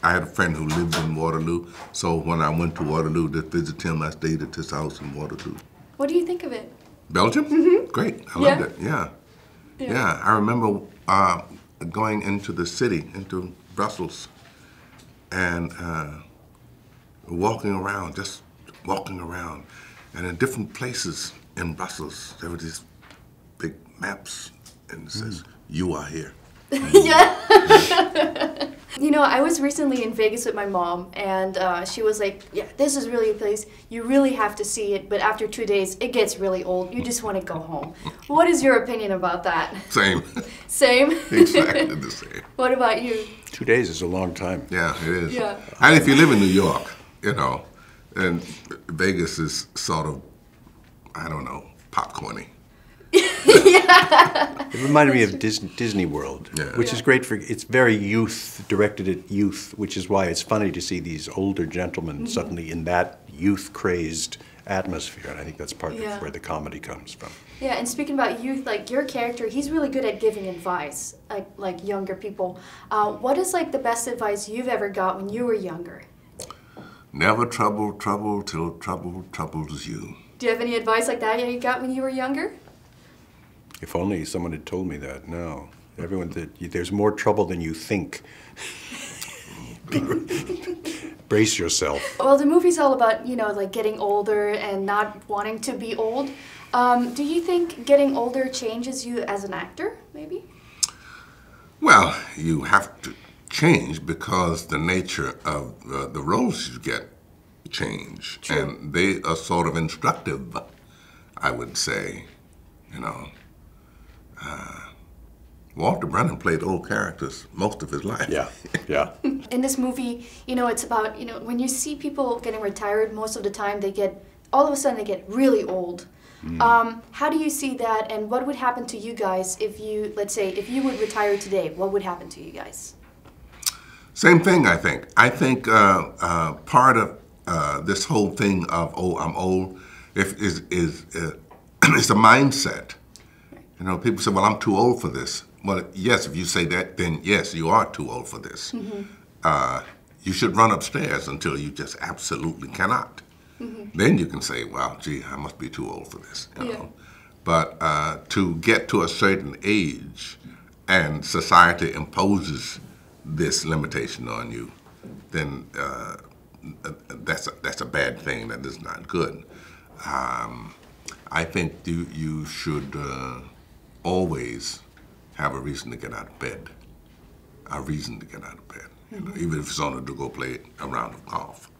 I had a friend who lived in Waterloo, so when I went to Waterloo to visit him, I stayed at his house in Waterloo. What do you think of it? Belgium? Mm-hmm. Great. I loved it. Yeah. I remember going into the city, into Brussels, and walking around, just walking around. And in different places in Brussels, there were these big maps, and it says, "You are here." Yeah. You know, I was recently in Vegas with my mom, and she was like, yeah, this is really a place, you really have to see it, but after 2 days, it gets really old. You just want to go home. What is your opinion about that? Same. Same? Exactly the same. What about you? 2 days is a long time. Yeah, it is. Yeah. And if you live in New York, you know, and Vegas is sort of, I don't know, popcorny. Yeah. It reminded me of Disney World, which is great for, it's very youth, directed at youth, which is why it's funny to see these older gentlemen suddenly in that youth-crazed atmosphere, and I think that's part of where the comedy comes from. Yeah, and speaking about youth, like your character, he's really good at giving advice, like younger people. What is like the best advice you've ever got when you were younger? Never trouble trouble till trouble troubles you. Do you have any advice like that you got when you were younger? If only someone had told me that. No. Everyone said, there's more trouble than you think. Brace yourself. Well, the movie's all about, you know, like getting older and not wanting to be old. Do you think getting older changes you as an actor, maybe? Well, you have to change because the nature of the roles you get change. True. And they are sort of instructive, I would say, you know. Walter Brennan played old characters most of his life. Yeah. In this movie, you know, it's about, you know, when you see people getting retired, most of the time they get, all of a sudden they get really old. How do you see that, and what would happen to you guys if you, let's say, if you would retire today, what would happen to you guys? Same thing, I think. I think part of this whole thing of, oh, I'm old, is it's a mindset. You know, people say, well, I'm too old for this. Well, yes, if you say that, then yes, you are too old for this. You should run upstairs until you just absolutely cannot. Then you can say, well, gee, I must be too old for this, you know. But to get to a certain age and society imposes this limitation on you, then that's a bad thing. That is not good. I think you should always have a reason to get out of bed. A reason to get out of bed. You know, even if it's only to go play a round of golf.